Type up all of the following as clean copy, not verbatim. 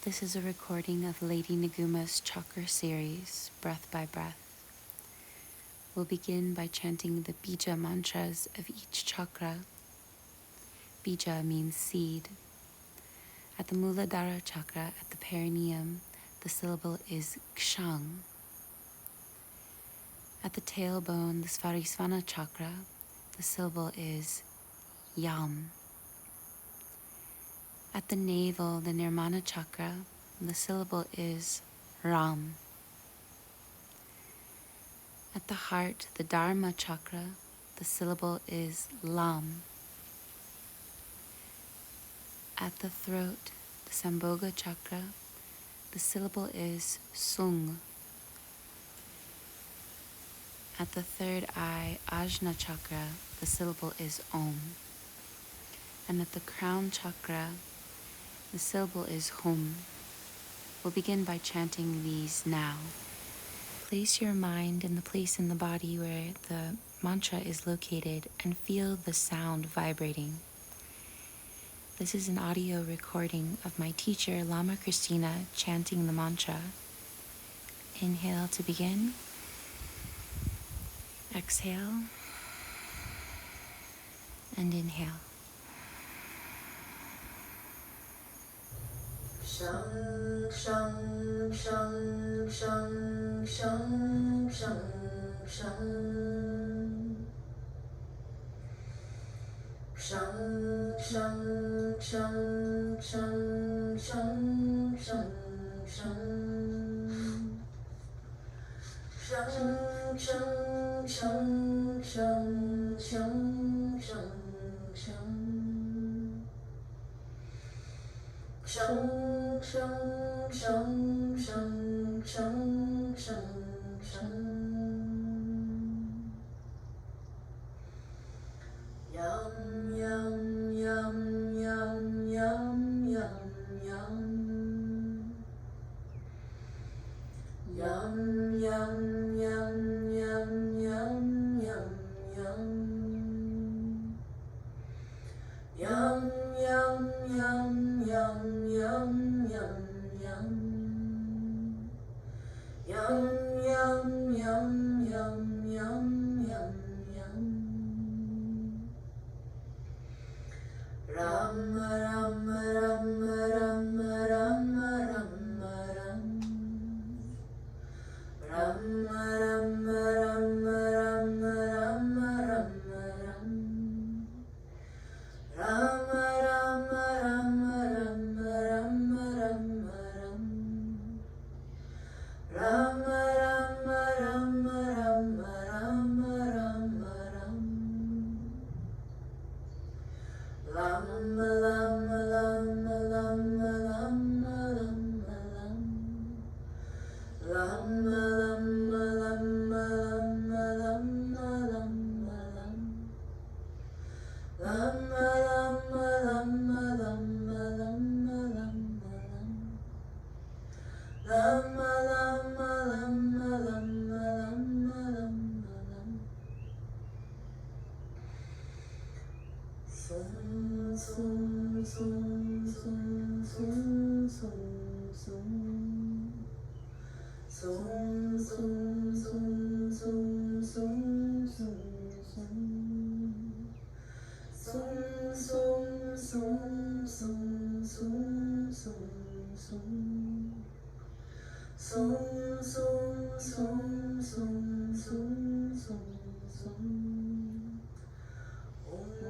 This is a recording of Lady Niguma's Chakra series, Breath by Breath. We'll begin by chanting the Bija mantras of each chakra. Bija means seed. At the Muladhara chakra, at the perineum, the syllable is Kshang. At the tailbone, the Svarisvana chakra, the syllable is Yam. At the navel, the Nirmana chakra, the syllable is Ram. At the heart, the Dharma chakra, the syllable is Lam. At the throat, the Sambhoga chakra, the syllable is Sung. At the third eye, Ajna chakra, the syllable is Om. And at the crown chakra, the syllable is Hum. We'll begin by chanting these now. Place your mind in the place in the body where the mantra is located and feel the sound vibrating. This is an audio recording of my teacher, Lama Kristina, chanting the mantra. Inhale to begin. Exhale. And inhale. Shang, shang, shang, shang, shang, shang, shang. Shang, shang, shang, shang, shang, shang, shang. Shang, shang, shang, shang, shang, shang, shang. Shang, shang, shang, shang, shang, shang, shang. Yum, yum, yum, yum, yum, yum, yum. Yum, yum, yum, yum, yum, yum, yum. Yum, yum, yum, yum, yum, yum, yum. Yum, yum, yum, yum, yum, yum, yum. Ram, ram, ram, ram, ram, ram, ram. Ram, ram, ram, ram, ram, ram, ram. Ram, ram, ram, ram, ram, ram, ram. Ram, ram, ram, ram, ram, ram, ram. Lam, lam, lam, lam, lam, lam, lam. Lam, lam, lam, lam, lam, lam, lam. Lam, lam, lam, lam, lam, lam, lam. Lam, lam, lam, lam, lam, lam, lam. Sum, sum, sum, sum, sum, sum, sum. Sum, sum, sum, sum, sum, sum, sum. Sum, sum, sum, sum, sum, sum, sum. Sum, sum, sum, sum, sum, sum, sum. Om,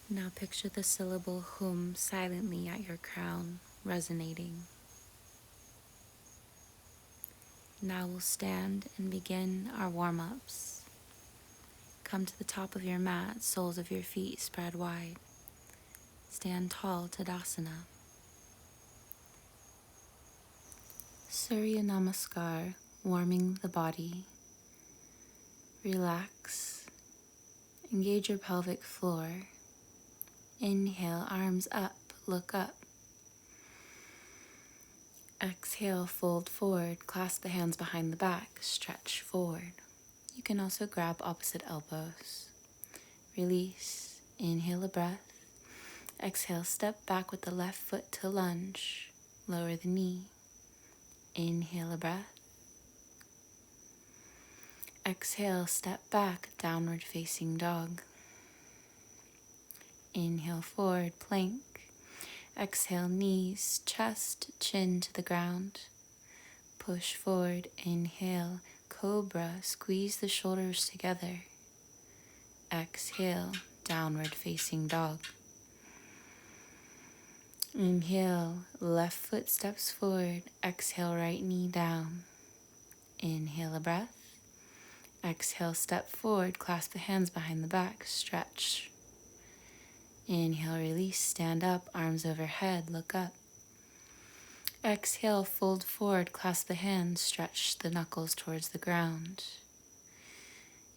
Now picture the syllable Hum silently at your crown, resonating. Now we'll stand and begin our warm-ups. Come to the top of your mat, soles of your feet spread wide. Stand tall, Tadasana. Surya Namaskar, warming the body. Relax. Engage your pelvic floor. Inhale, arms up, look up. Exhale, fold forward, clasp the hands behind the back, stretch forward. You can also grab opposite elbows. Release. Inhale a breath. Exhale, step back with the left foot to lunge. Lower the knee. Inhale a breath. Exhale, step back, downward facing dog. Inhale, forward, plank. Exhale, knees, chest, chin to the ground. Push forward, inhale, cobra, squeeze the shoulders together. Exhale, downward facing dog. Inhale, left foot steps forward. Exhale, right knee down. Inhale a breath. Exhale, step forward, clasp the hands behind the back, stretch. Inhale, release, stand up, arms overhead, look up. Exhale, fold forward, clasp the hands, stretch the knuckles towards the ground.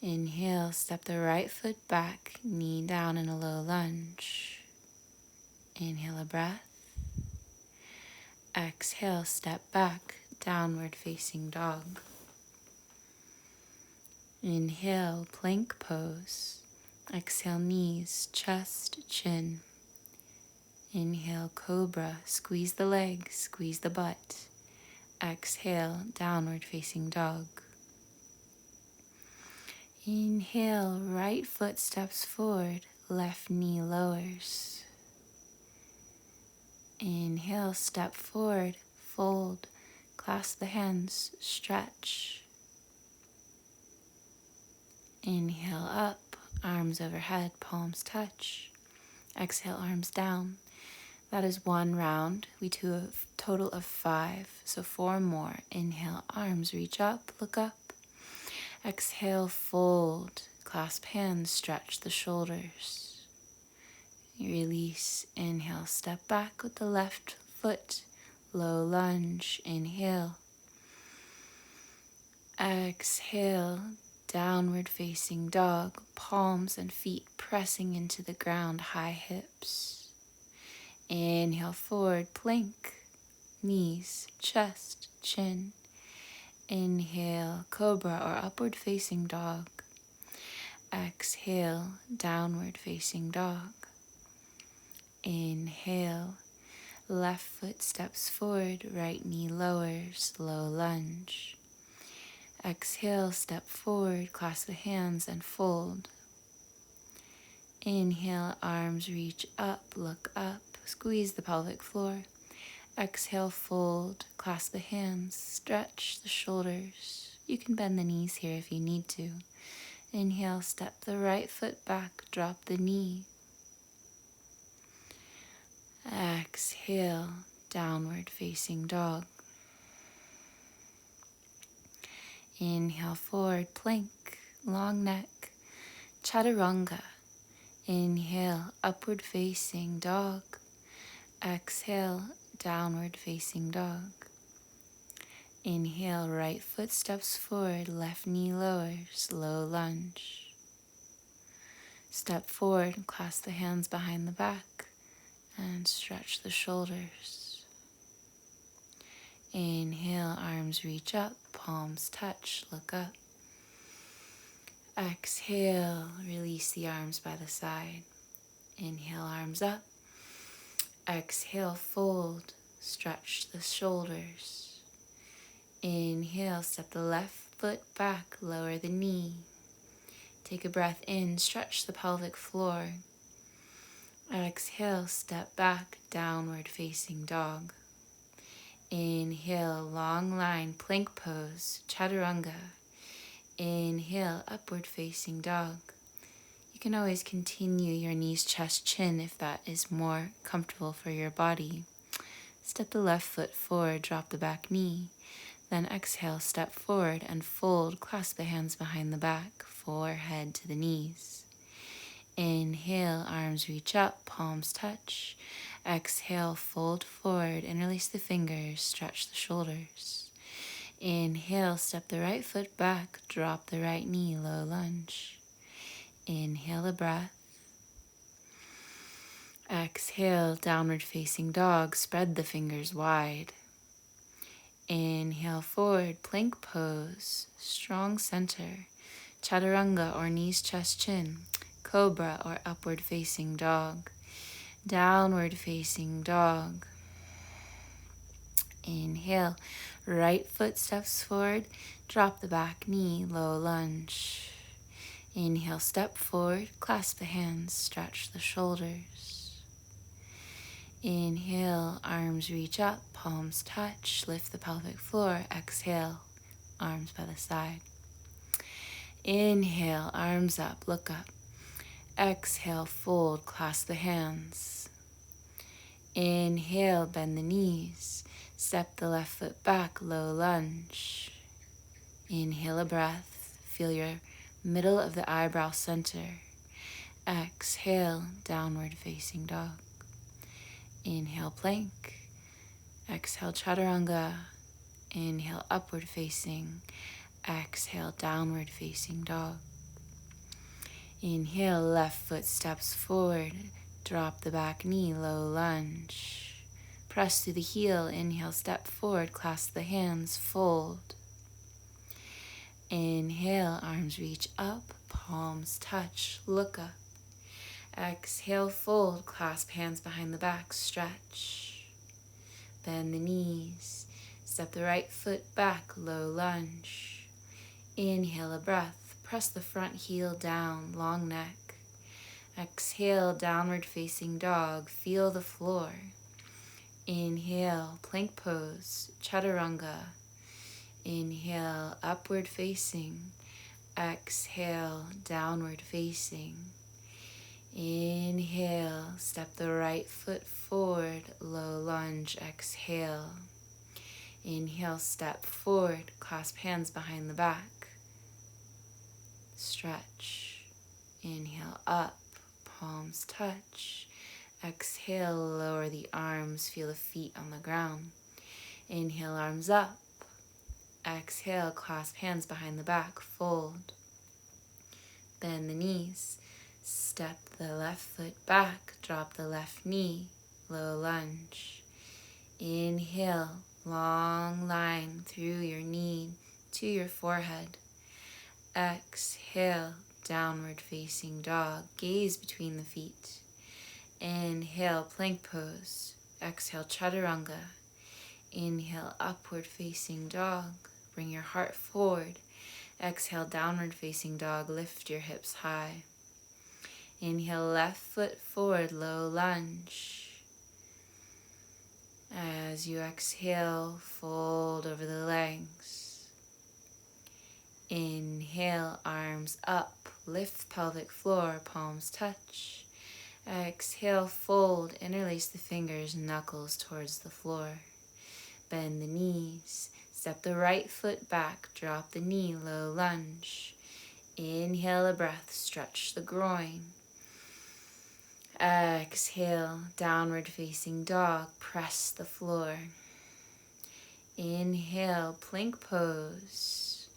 Inhale, step the right foot back, knee down in a low lunge. Inhale a breath. Exhale, step back, downward facing dog. Inhale, plank pose. Exhale, knees, chest, chin. Inhale, cobra, squeeze the legs, squeeze the butt. Exhale, downward facing dog. Inhale, right foot steps forward, left knee lowers. Inhale, step forward, fold, clasp the hands, stretch. Inhale up, arms overhead, palms touch. Exhale, arms down. That is one round. We do a total of 5, so 4 more. Inhale, arms reach up, look up. Exhale, fold, clasp hands, stretch the shoulders. Release, inhale, step back with the left foot, low lunge, inhale. Exhale, downward facing dog, palms and feet pressing into the ground, high hips. Inhale, forward, plank, knees, chest, chin. Inhale, cobra or upward facing dog. Exhale, downward facing dog. Inhale, left foot steps forward, right knee lowers, low lunge. Exhale, step forward, clasp the hands and fold. Inhale, arms reach up, look up, squeeze the pelvic floor. Exhale, fold, clasp the hands, stretch the shoulders. You can bend the knees here if you need to. Inhale, step the right foot back, drop the knee. Exhale, downward facing dog. Inhale, forward, plank, long neck, chaturanga. Inhale, upward facing dog. Exhale, downward facing dog. Inhale, right foot steps forward, left knee lowers, low lunge. Step forward and clasp the hands behind the back and stretch the shoulders. Inhale, arms reach up, palms touch, look up. Exhale, release the arms by the side. Inhale, arms up. Exhale, fold, stretch the shoulders. Inhale, step the left foot back, lower the knee. Take a breath in, stretch the pelvic floor. Exhale, step back, downward facing dog. Inhale, long line, plank pose, chaturanga. Inhale, upward facing dog. You can always continue your knees, chest, chin if that is more comfortable for your body. Step the left foot forward, drop the back knee. Then exhale, step forward and fold, clasp the hands behind the back, forehead to the knees. Inhale, arms reach up, palms touch. Exhale, fold forward and release the fingers, stretch the shoulders. Inhale, step the right foot back, drop the right knee, low lunge. Inhale a breath. Exhale, downward facing dog, spread the fingers wide. Inhale forward, plank pose, strong center, chaturanga or knees, chest, chin, cobra or upward facing dog, downward facing dog. Inhale, right foot steps forward, drop the back knee, low lunge. Inhale, step forward, clasp the hands, stretch the shoulders. Inhale, arms reach up, palms touch, lift the pelvic floor. Exhale, arms by the side. Inhale, arms up, look up. Exhale, fold, clasp the hands. Inhale, bend the knees. Step the left foot back, low lunge. Inhale a breath. Feel your middle of the eyebrow center. Exhale, downward facing dog. Inhale, plank. Exhale, chaturanga. Inhale, upward facing. Exhale, downward facing dog. Inhale, left foot steps forward. Drop the back knee, low lunge. Press through the heel. Inhale, step forward, clasp the hands, fold. Inhale, arms reach up, palms touch, look up. Exhale, fold, clasp hands behind the back, stretch. Bend the knees, step the right foot back, low lunge. Inhale a breath, press the front heel down, long neck. Exhale, downward facing dog, feel the floor. Inhale, plank pose, chaturanga. Inhale, upward facing. Exhale, downward facing. Inhale, step the right foot forward, low lunge, exhale. Inhale, step forward, clasp hands behind the back. Stretch. Inhale, up, palms touch. Exhale, lower the arms, feel the feet on the ground. Inhale, arms up. Exhale, clasp hands behind the back, fold. Bend the knees. Step the left foot back, drop the left knee, low lunge. Inhale, long line through your knee to your forehead. Exhale, downward facing dog, gaze between the feet. Inhale, plank pose. Exhale, chaturanga. Inhale, upward facing dog. Bring your heart forward. Exhale, downward facing dog. Lift your hips high. Inhale, left foot forward, low lunge. As you exhale, fold over the legs. Inhale, arms up. Lift pelvic floor, palms touch. Exhale, fold, interlace the fingers, knuckles towards the floor. Bend the knees, step the right foot back, drop the knee, low lunge. Inhale a breath, stretch the groin. Exhale, downward facing dog, press the floor. Inhale, plank pose.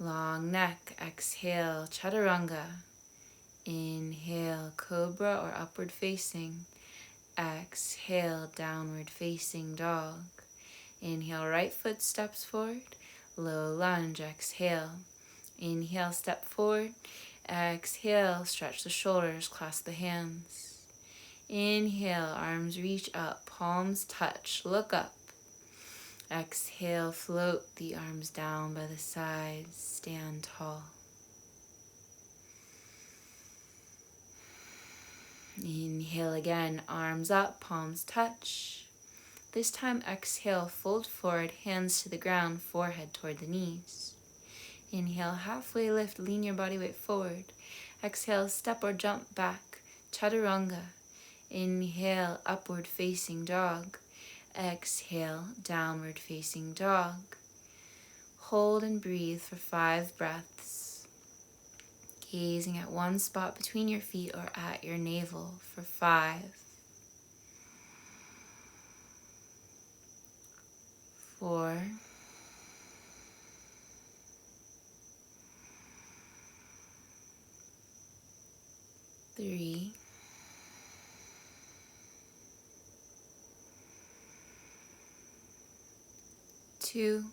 Long neck, exhale, chaturanga. Inhale, cobra or upward facing. Exhale, downward facing dog. Inhale, right foot steps forward. Low lunge, exhale. Inhale, step forward. Exhale, stretch the shoulders, clasp the hands. Inhale, arms reach up, palms touch, look up. Exhale, float the arms down by the sides, stand tall. Inhale again, arms up, palms touch. This time exhale, fold forward, hands to the ground, forehead toward the knees. Inhale, halfway lift, lean your body weight forward. Exhale, step or jump back, chaturanga. Inhale, upward facing dog. Exhale, downward facing dog. Hold and breathe for 5 breaths. Gazing at one spot between your feet or at your navel for 5, 4, 3, 2,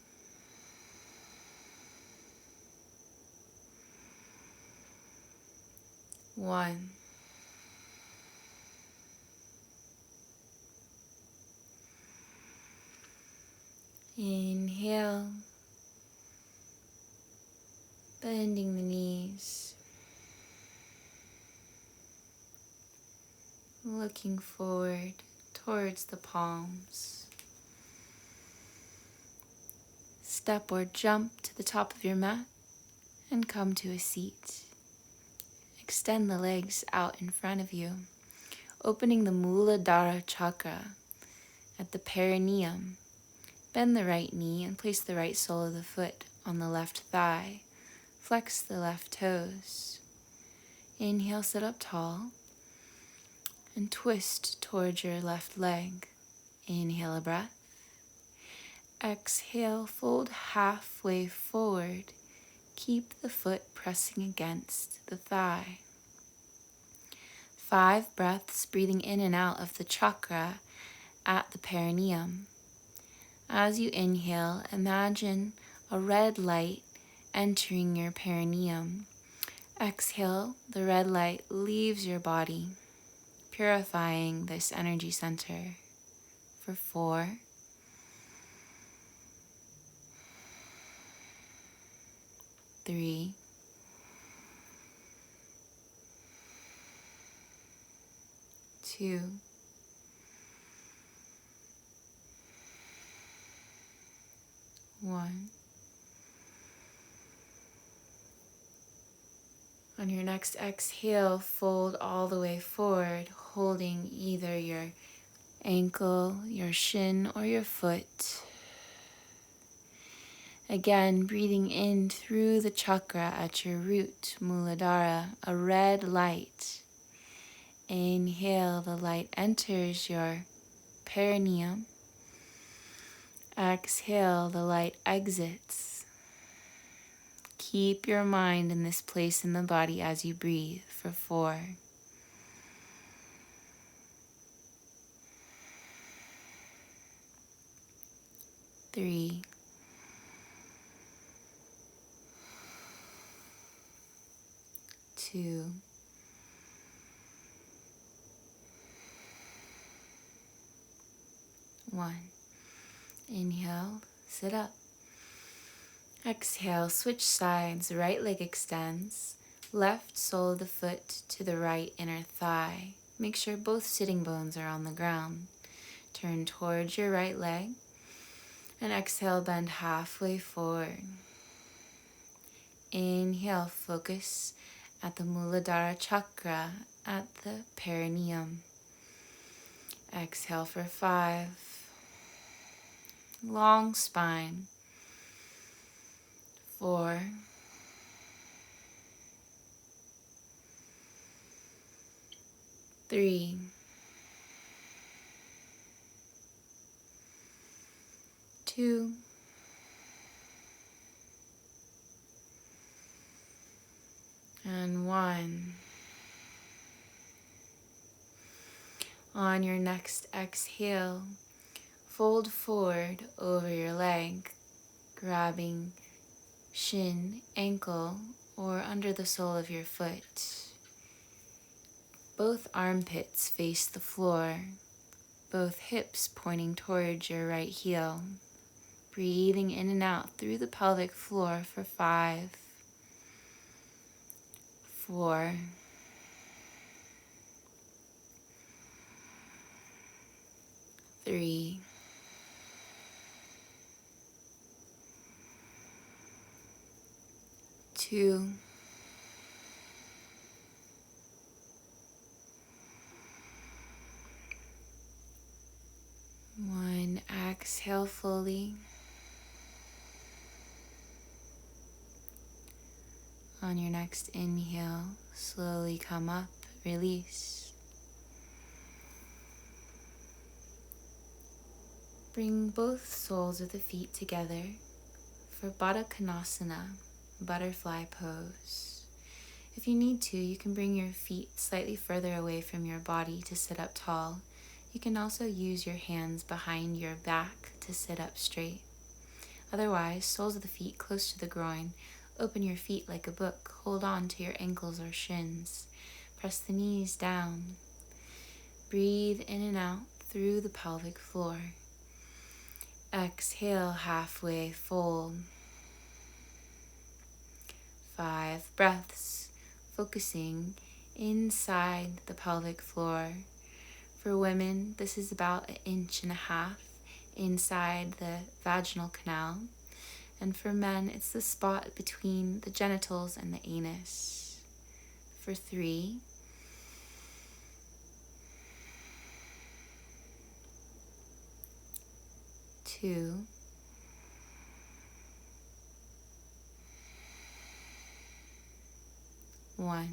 1. Inhale, bending the knees, looking forward towards the palms. Step or jump to the top of your mat and come to a seat. Extend the legs out in front of you, opening the Muladhara chakra at the perineum. Bend the right knee and place the right sole of the foot on the left thigh. Flex the left toes. Inhale, sit up tall and twist towards your left leg. Inhale a breath. Exhale, fold halfway forward. Keep the foot pressing against the thigh. 5 breaths, breathing in and out of the chakra at the perineum. As you inhale, imagine a red light entering your perineum. Exhale, the red light leaves your body, purifying this energy center. For 4, 3, 2, 1. On your next exhale, fold all the way forward, holding either your ankle, your shin, or your foot. Again, breathing in through the chakra at your root, Muladhara, a red light. Inhale, the light enters your perineum. Exhale, the light exits. Keep your mind in this place in the body as you breathe for 4, 3, 2, 1. Inhale, sit up. Exhale, switch sides, right leg extends, left sole of the foot to the right inner thigh. Make sure both sitting bones are on the ground. Turn towards your right leg and exhale, bend halfway forward. Inhale, focus at the Muladhara chakra at the perineum. Exhale for 5. Long spine. 4, 3, 2, 1. On your next exhale, fold forward over your leg, grabbing shin, ankle, or under the sole of your foot. Both armpits face the floor, both hips pointing towards your right heel. Breathing in and out through the pelvic floor for 5, 4, 3, 2, 1. Exhale fully. On your next inhale, slowly come up, release. Bring both soles of the feet together for Baddha Konasana, butterfly pose. If you need to, you can bring your feet slightly further away from your body to sit up tall. You can also use your hands behind your back to sit up straight. Otherwise, soles of the feet close to the groin. Open your feet like a book. Hold on to your ankles or shins. Press the knees down. Breathe in and out through the pelvic floor. Exhale, halfway fold. 5 breaths, focusing inside the pelvic floor. For women, this is about 1.5 inches inside the vaginal canal. And for men, it's the spot between the genitals and the anus. For 3, 2, 1.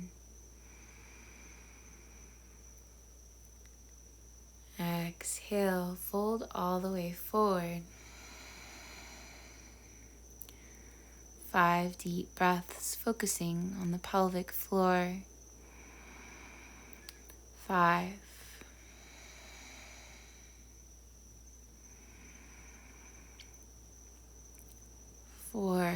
Exhale, fold all the way forward. 5 deep breaths, focusing on the pelvic floor. 5, 4,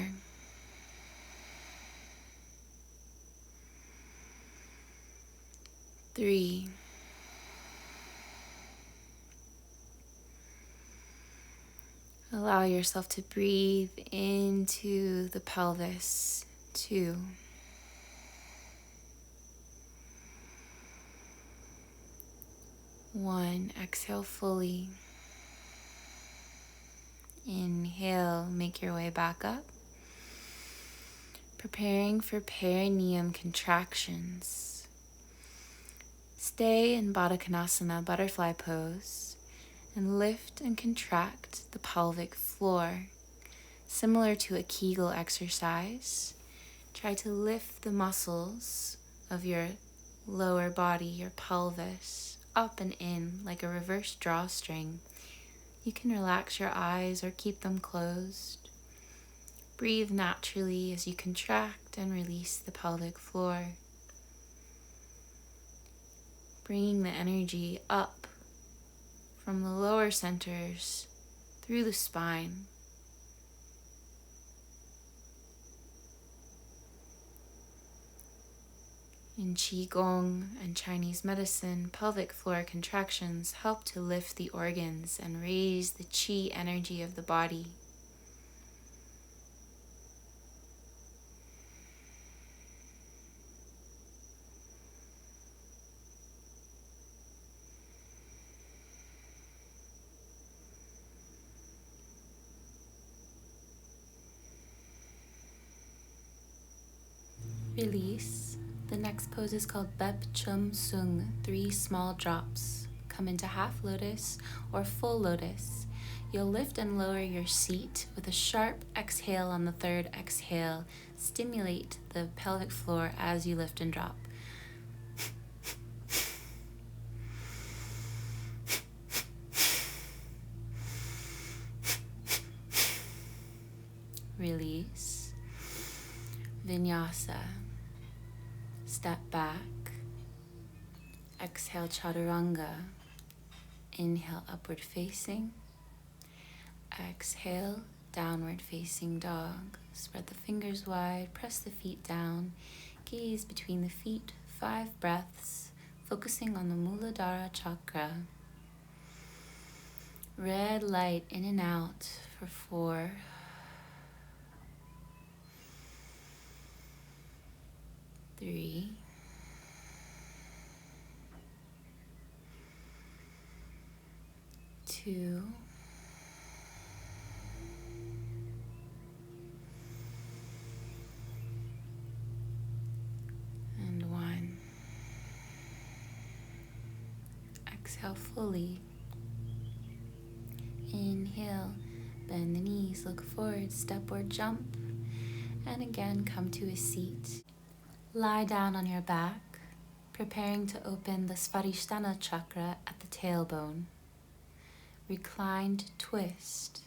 3, 2. Allow yourself to breathe into the pelvis. 2, 1. Exhale fully. Inhale, make your way back up. Preparing for perineum contractions. Stay in Baddha Konasana, butterfly pose, and lift and contract the pelvic floor. Similar to a Kegel exercise, try to lift the muscles of your lower body, your pelvis, up and in like a reverse drawstring. You can relax your eyes or keep them closed. Breathe naturally as you contract and release the pelvic floor. Bringing the energy up from the lower centers through the spine. In Qigong and Chinese medicine, pelvic floor contractions help to lift the organs and raise the qi energy of the body. Release. The next pose is called Bep Chum Sung, 3 small drops. Come into half lotus or full lotus. You'll lift and lower your seat with a sharp exhale on the 3rd exhale. Stimulate the pelvic floor as you lift and drop. Release. Vinyasa. Step back. Exhale, chaturanga. Inhale, upward facing. Exhale, downward facing dog. Spread the fingers wide, press the feet down. Gaze between the feet, 5 breaths, focusing on the Muladhara Chakra. Red light in and out for 4. 3, 2, and 1. Exhale fully. Inhale, bend the knees, look forward, step or jump, and again come to a seat. Lie down on your back, preparing to open the Svadhisthana chakra at the tailbone. Reclined twist.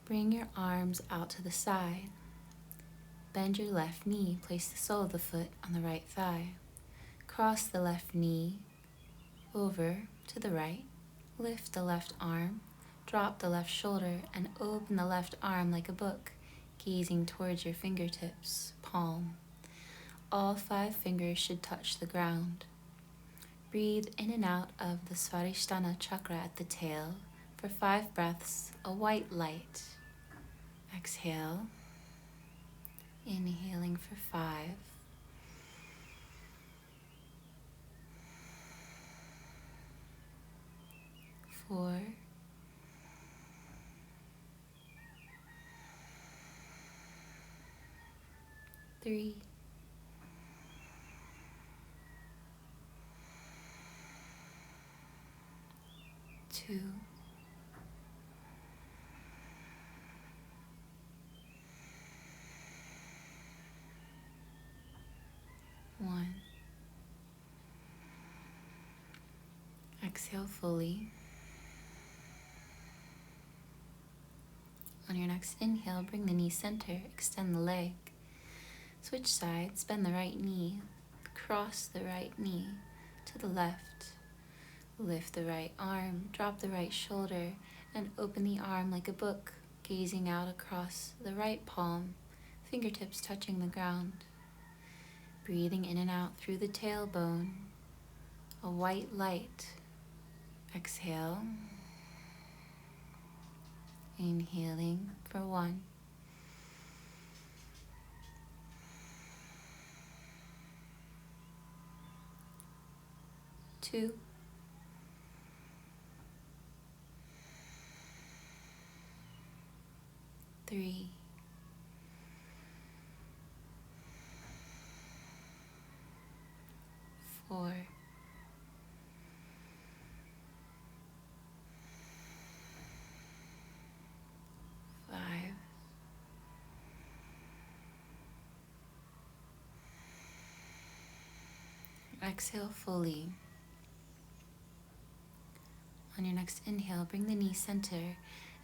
Bring your arms out to the side. Bend your left knee, place the sole of the foot on the right thigh. Cross the left knee over to the right. Lift the left arm, drop the left shoulder, and open the left arm like a book, gazing towards your fingertips, palm. All 5 fingers should touch the ground. Breathe in and out of the Swadhisthana chakra at the tail for 5 breaths, a white light. Exhale. Inhaling for 5. 4. 3. 2. 1. Exhale fully. On your next inhale, bring the knee center, extend the leg. Switch sides, bend the right knee, cross the right knee to the left. Lift the right arm, drop the right shoulder, and open the arm like a book, gazing out across the right palm, fingertips touching the ground. Breathing in and out through the tailbone, a white light. Exhale. Inhaling for 1. 2. 3. 4. 5. Exhale fully. On your next inhale, bring the knee center.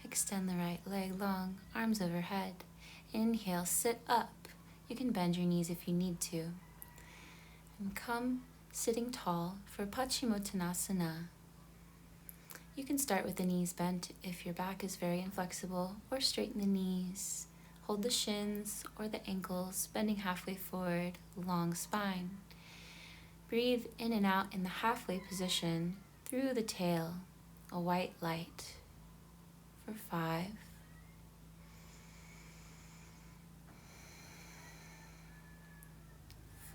Extend the right leg long, arms overhead. Inhale, sit up. You can bend your knees if you need to. And come sitting tall for Paschimottanasana. You can start with the knees bent if your back is very inflexible, or straighten the knees. Hold the shins or the ankles, bending halfway forward, long spine. Breathe in and out in the halfway position through the tail, a white light for 5.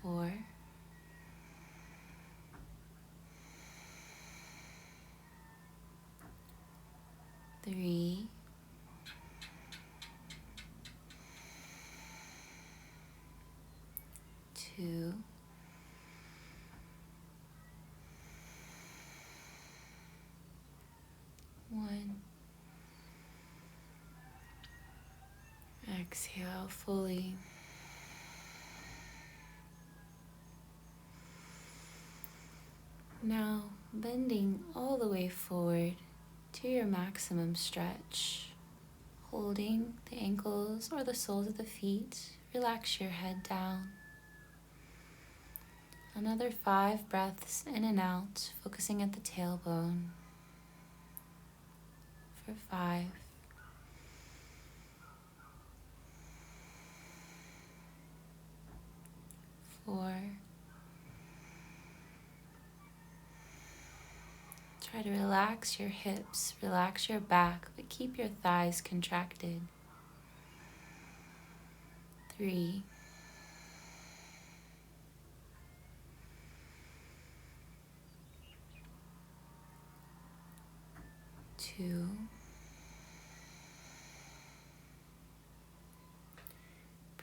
4. 3. 2. 1. Exhale fully. Now, bending all the way forward to your maximum stretch, holding the ankles or the soles of the feet, relax your head down. Another 5 breaths in and out, focusing at the tailbone. For 5. 4. Try to relax your hips, relax your back, but keep your thighs contracted. 3. 2.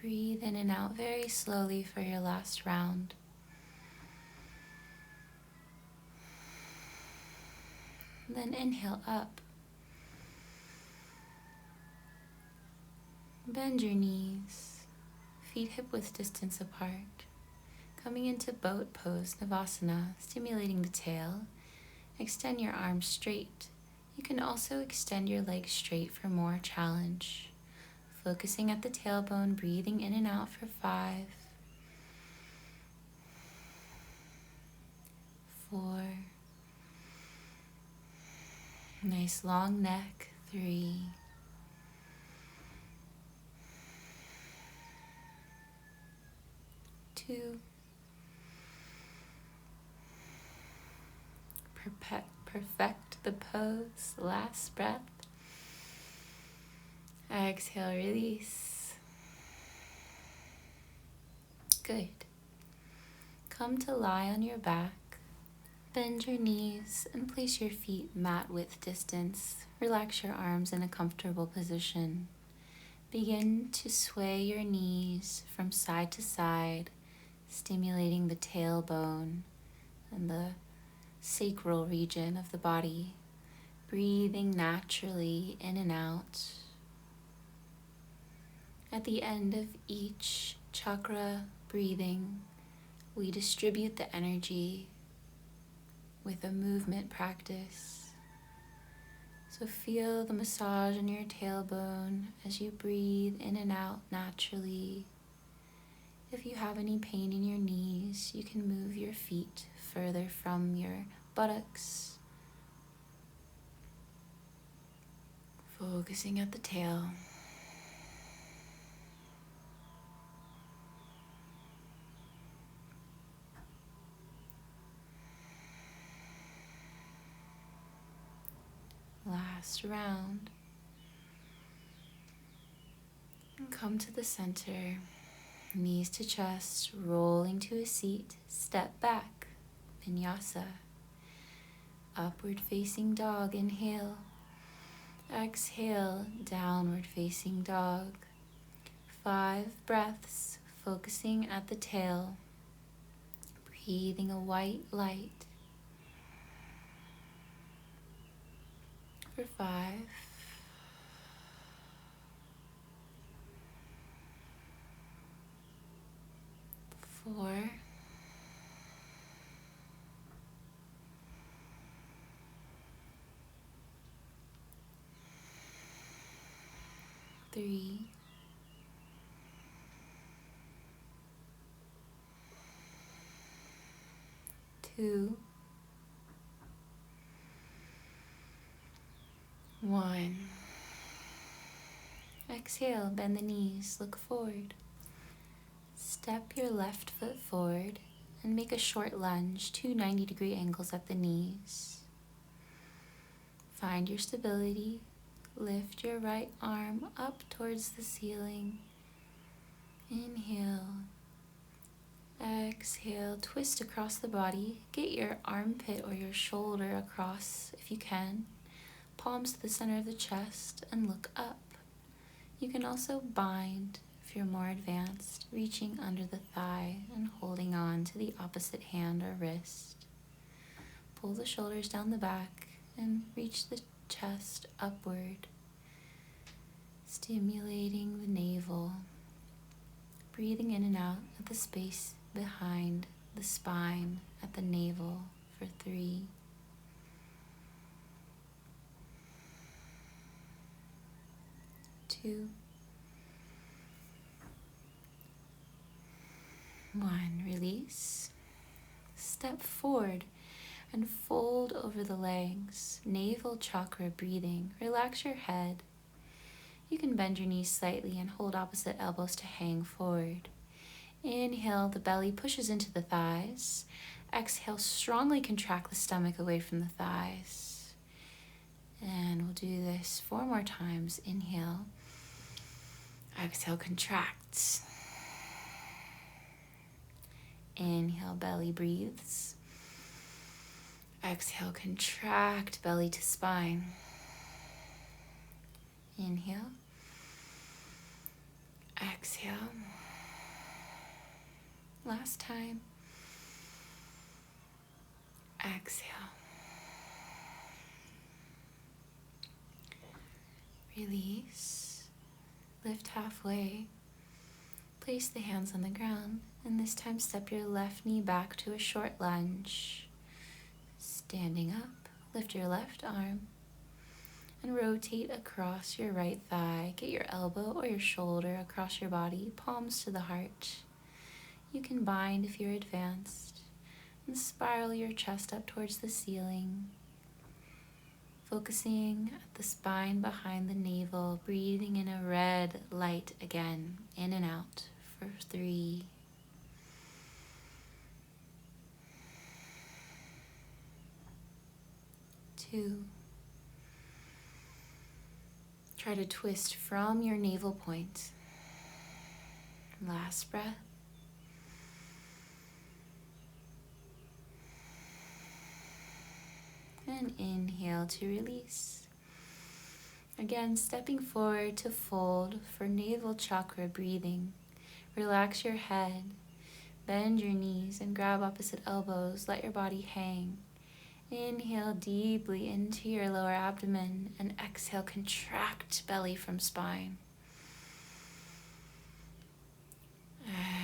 Breathe in and out very slowly for your last round. Then inhale up. Bend your knees, feet hip-width distance apart. Coming into boat pose, Navasana, stimulating the tail. Extend your arms straight. You can also extend your legs straight for more challenge. focusing at the tailbone, breathing in and out for 5, 4, nice long neck, 3, 2, perfect the pose, last breath. Exhale, release. Good. Come to lie on your back. Bend your knees and place your feet mat width distance. Relax your arms in a comfortable position. Begin to sway your knees from side to side, stimulating the tailbone and the sacral region of the body. Breathing naturally in and out. At the end of each chakra breathing, we distribute the energy with a movement practice. So feel the massage on your tailbone as you breathe in and out naturally. If you have any pain in your knees, you can move your feet further from your buttocks. Focusing at the tail. Last round. And come to the center. Knees to chest, rolling to a seat. Step back. Vinyasa. Upward facing dog. Inhale. Exhale. Downward facing dog. 5 breaths. Focusing at the tail. Breathing a white light. For 5, 4, 3, 2, 1. Exhale, bend the knees, look forward. Step your left foot forward and make a short lunge, 2 90-degree angles at the knees. Find your stability. Lift your right arm up towards the ceiling. Inhale. Exhale, twist across the body. Get your armpit or your shoulder across if you can. Palms to the center of the chest and look up. You can also bind if you're more advanced, reaching under the thigh and holding on to the opposite hand or wrist. Pull the shoulders down the back and reach the chest upward, stimulating the navel. Breathing in and out at the space behind the spine at the navel for 3, 2, 1. Release. Step forward and fold over the legs. Navel chakra breathing. Relax your head. You can bend your knees slightly and hold opposite elbows to hang forward. Inhale, the belly pushes into the thighs. Exhale, strongly contract the stomach away from the thighs. And we'll do this 4 more times. Inhale. Exhale, contract. Inhale, belly breathes. Exhale, contract, belly to spine. Inhale. Exhale. Last time. Exhale. Release. Lift halfway. Place the hands on the ground, and this time step your left knee back to a short lunge. Standing up, lift your left arm And rotate across your right thigh. Get your elbow or your shoulder across your body, palms to the heart. You can bind if you're advanced. And spiral your chest up towards the ceiling. Focusing at the spine behind the navel, breathing in a red light again, in and out for 3. 2. Try to twist from your navel point. Last breath. And inhale to release. Again, stepping forward to fold for navel chakra breathing. Relax your head, bend your knees and grab opposite elbows. Let your body hang. Inhale deeply into your lower abdomen and exhale, contract belly from spine.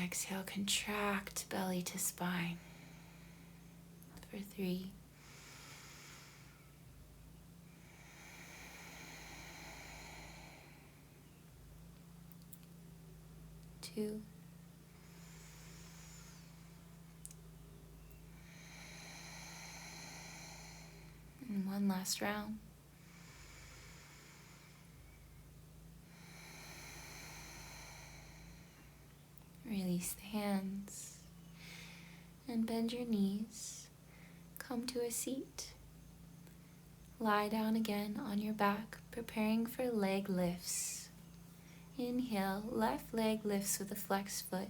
Exhale, contract belly to spine for 3. 2. And one last round. Release the hands and bend your knees. Come to a seat. Lie down again on your back, preparing for leg lifts. Inhale, left leg lifts with a flexed foot.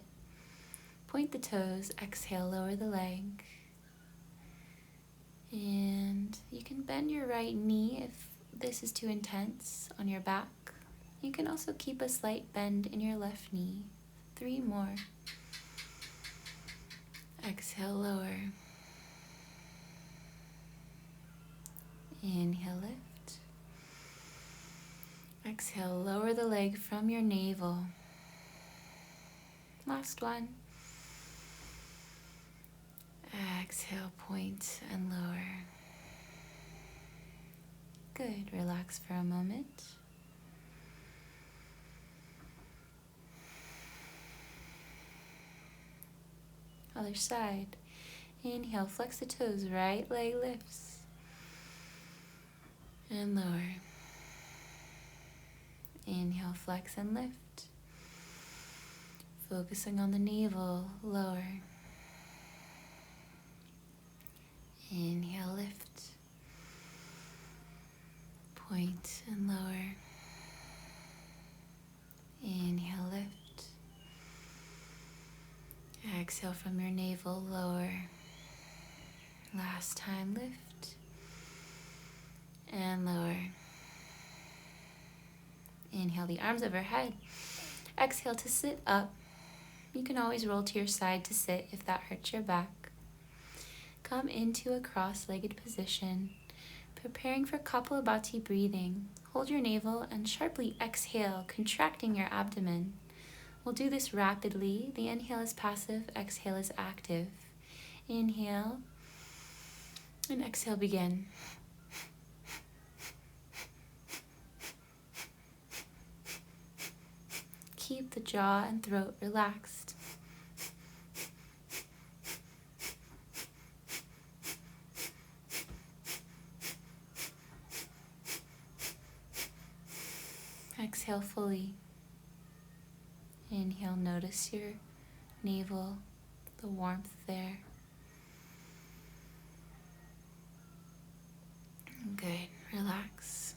Point the toes, exhale, lower the leg. And you can bend your right knee if this is too intense on your back. You can also keep a slight bend in your left knee. 3 more. Exhale, lower. Inhale, lift. Exhale, lower the leg from your navel. Last one. Exhale, point and lower. Good. Relax for a moment. Other side. Inhale, flex the toes, right leg lifts. And lower. Inhale, flex and lift. Focusing on the navel, lower. Inhale, lift. Point and lower. Inhale, lift. Exhale from your navel, lower. Last time, lift. And lower. Inhale the arms overhead. Exhale to sit up. You can always roll to your side to sit if that hurts your back. Come into a cross-legged position, preparing for Kapalabhati breathing. Hold your navel and sharply exhale, contracting your abdomen. We'll do this rapidly. The inhale is passive, exhale is active. Inhale and exhale, begin. Keep the jaw and throat relaxed. Exhale fully. Inhale, notice your navel, the warmth there. Good, relax.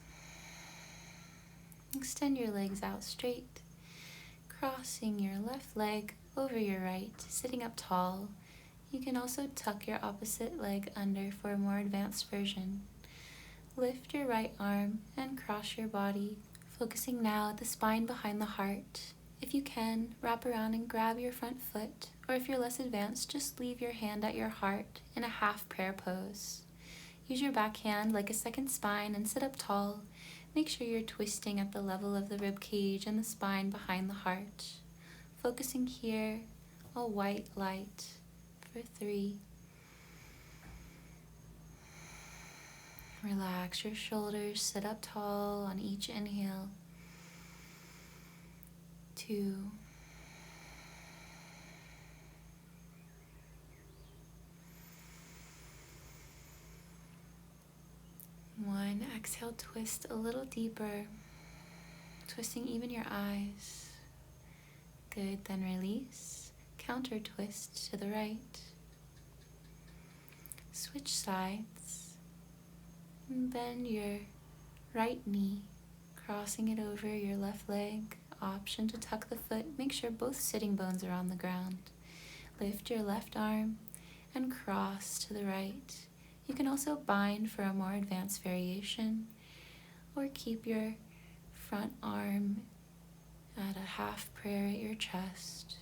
Extend your legs out straight, crossing your left leg over your right, sitting up tall. You can also tuck your opposite leg under for a more advanced version. Lift your right arm and cross your body, focusing now at the spine behind the heart. If you can, wrap around and grab your front foot, or if you're less advanced, just leave your hand at your heart in a half prayer pose. Use your back hand like a second spine and sit up tall. Make sure you're twisting at the level of the rib cage and the spine behind the heart. Focusing here, a white light for 3, Relax your shoulders, sit up tall on each inhale. 2. 1. Exhale, twist a little deeper, twisting even your eyes. Good, then release. Counter twist to the right. Switch sides. And bend your right knee, crossing it over your left leg. Option to tuck the foot. Make sure both sitting bones are on the ground. Lift your left arm and cross to the right. You can also bind for a more advanced variation, or keep your front arm at a half prayer at your chest,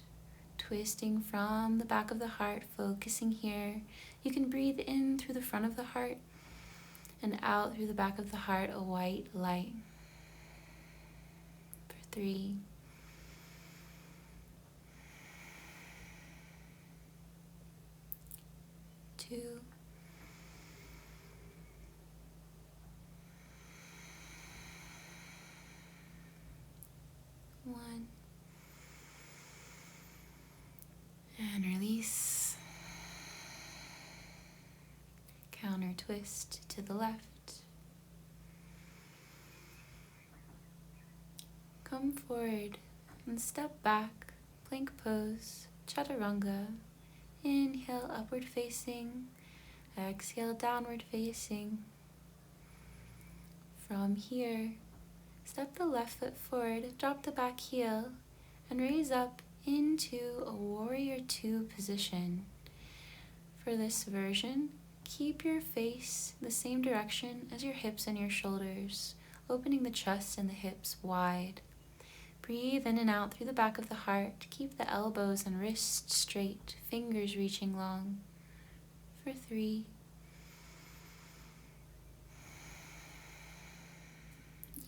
twisting from the back of the heart, focusing here. You can breathe in through the front of the heart and out through the back of the heart, a white light. For 3. 2. 1. And release. Counter twist to the left. Come forward and step back, plank pose, chaturanga. Inhale, upward facing. Exhale, downward facing. From here, step the left foot forward, drop the back heel, and raise up into a warrior 2 position. For this version, keep your face the same direction as your hips and your shoulders, opening the chest and the hips wide. Breathe in and out through the back of the heart. Keep the elbows and wrists straight, fingers reaching long. For 3.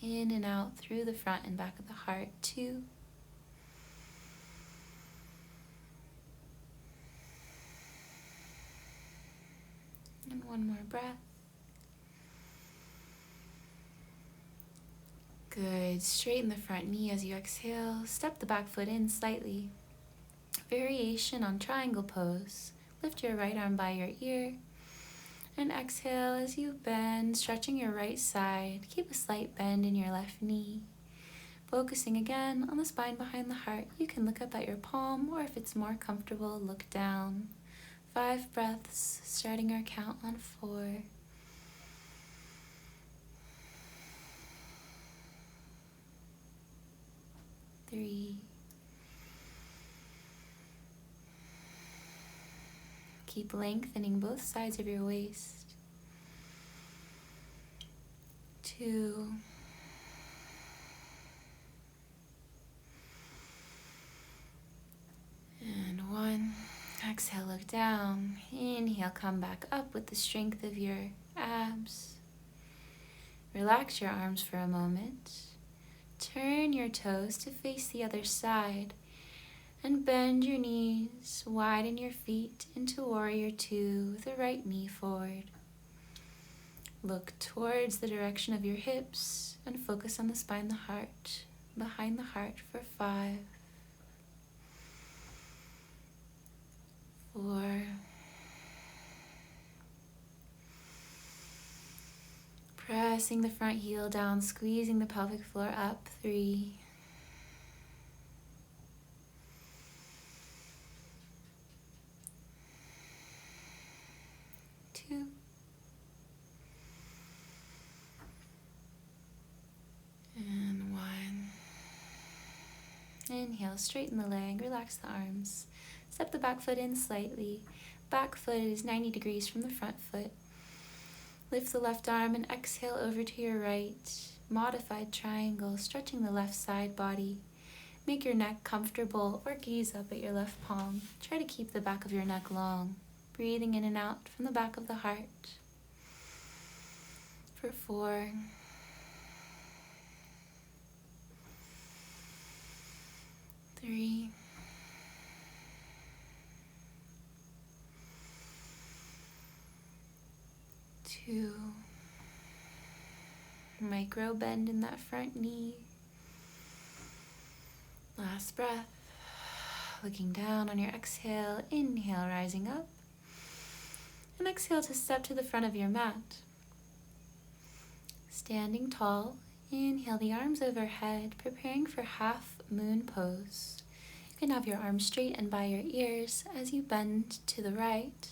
In and out through the front and back of the heart. 2. And one more breath. Good. Straighten the front knee as you exhale. Step the back foot in slightly. Variation on triangle pose. Lift your right arm by your ear. And exhale as you bend, stretching your right side. Keep a slight bend in your left knee. Focusing again on the spine behind the heart. You can look up at your palm, or if it's more comfortable, look down. 5 breaths, starting our count on 4. 3. Keep lengthening both sides of your waist. 2. And 1. Exhale, look down. Inhale, come back up with the strength of your abs. Relax your arms for a moment. Turn your toes to face the other side and bend your knees, widen your feet into warrior 2 with the right knee forward. Look towards the direction of your hips and focus on the spine, the heart, behind the heart for 5, 4, pressing the front heel down, squeezing the pelvic floor up, 3, 2, and 1. Inhale, straighten the leg, relax the arms. Step the back foot in slightly. Back foot is 90 degrees from the front foot. Lift the left arm and exhale over to your right. Modified triangle, stretching the left side body. Make your neck comfortable or gaze up at your left palm. Try to keep the back of your neck long. Breathing in and out from the back of the heart. For 4, 3, 2, Micro bend in that front knee. Last breath. Looking down on your exhale, inhale, rising up. And exhale to step to the front of your mat. Standing tall, inhale the arms overhead, preparing for half moon pose. You can have your arms straight and by your ears as you bend to the right,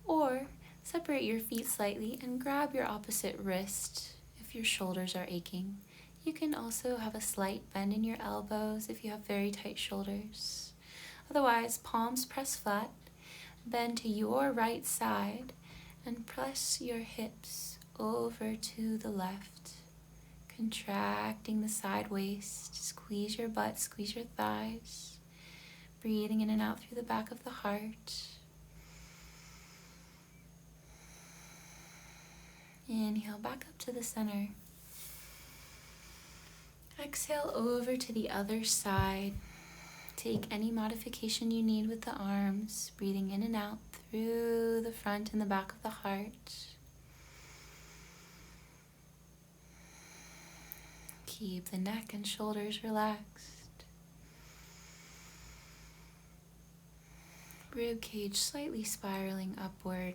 or separate your feet slightly and grab your opposite wrist if your shoulders are aching. You can also have a slight bend in your elbows if you have very tight shoulders. Otherwise, palms press flat, bend to your right side, and press your hips over to the left. Contracting the side waist, squeeze your butt, squeeze your thighs. Breathing in and out through the back of the heart. Inhale back up to the center. Exhale over to the other side. Take any modification you need with the arms, breathing in and out through the front and the back of the heart. Keep the neck and shoulders relaxed. Rib cage slightly spiraling upward.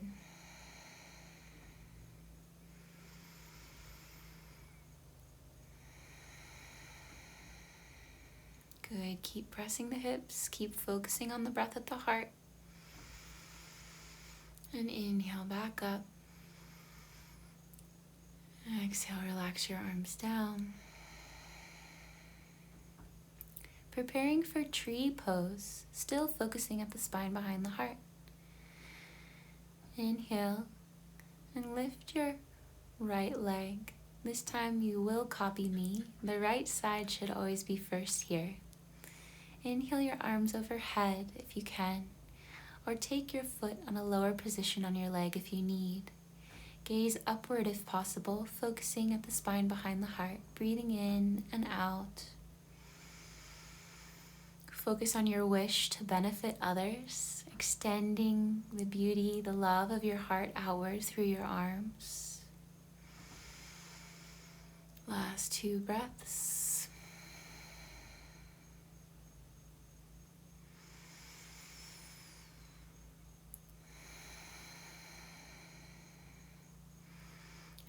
Good. Keep pressing the hips. Keep focusing on the breath at the heart. And inhale back up. Exhale, relax your arms down. Preparing for tree pose, still focusing at the spine behind the heart. Inhale and lift your right leg. This time you will copy me. The right side should always be first here. Inhale your arms overhead if you can, or take your foot on a lower position on your leg if you need. Gaze upward if possible, focusing at the spine behind the heart, breathing in and out. Focus on your wish to benefit others, extending the beauty, the love of your heart outward through your arms. Last 2 breaths.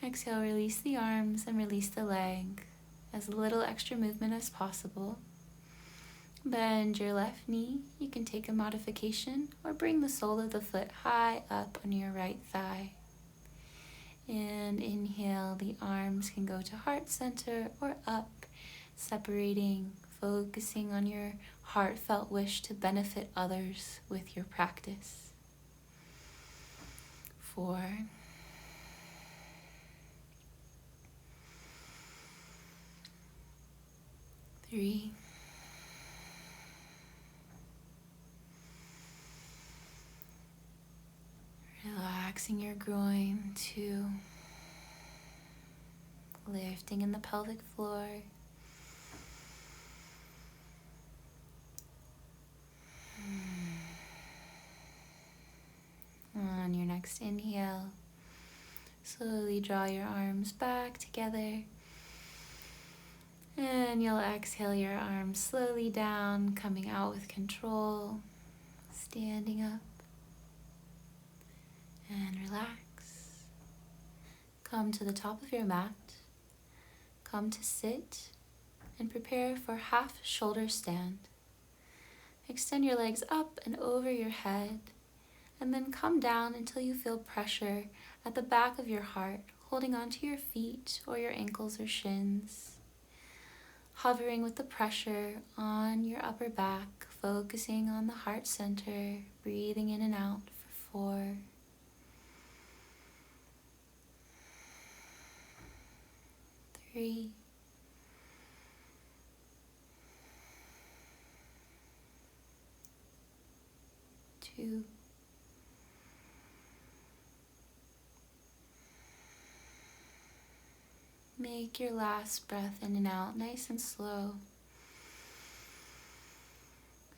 Exhale, release the arms and release the leg. As little extra movement as possible. Bend your left knee. You can take a modification or bring the sole of the foot high up on your right thigh. And inhale, the arms can go to heart center or up, separating, focusing on your heartfelt wish to benefit others with your practice. 4. 3. Relaxing your groin. 2. Lifting in the pelvic floor. On your next inhale, slowly draw your arms back together. And you'll exhale your arms slowly down, coming out with control, standing up, and relax. Come to the top of your mat, come to sit, and prepare for half shoulder stand. Extend your legs up and over your head, and then come down until you feel pressure at the back of your heart, holding onto your feet or your ankles or shins. Hovering with the pressure on your upper back, focusing on the heart center, breathing in and out for 4. 3. 2. Make your last breath in and out nice and slow.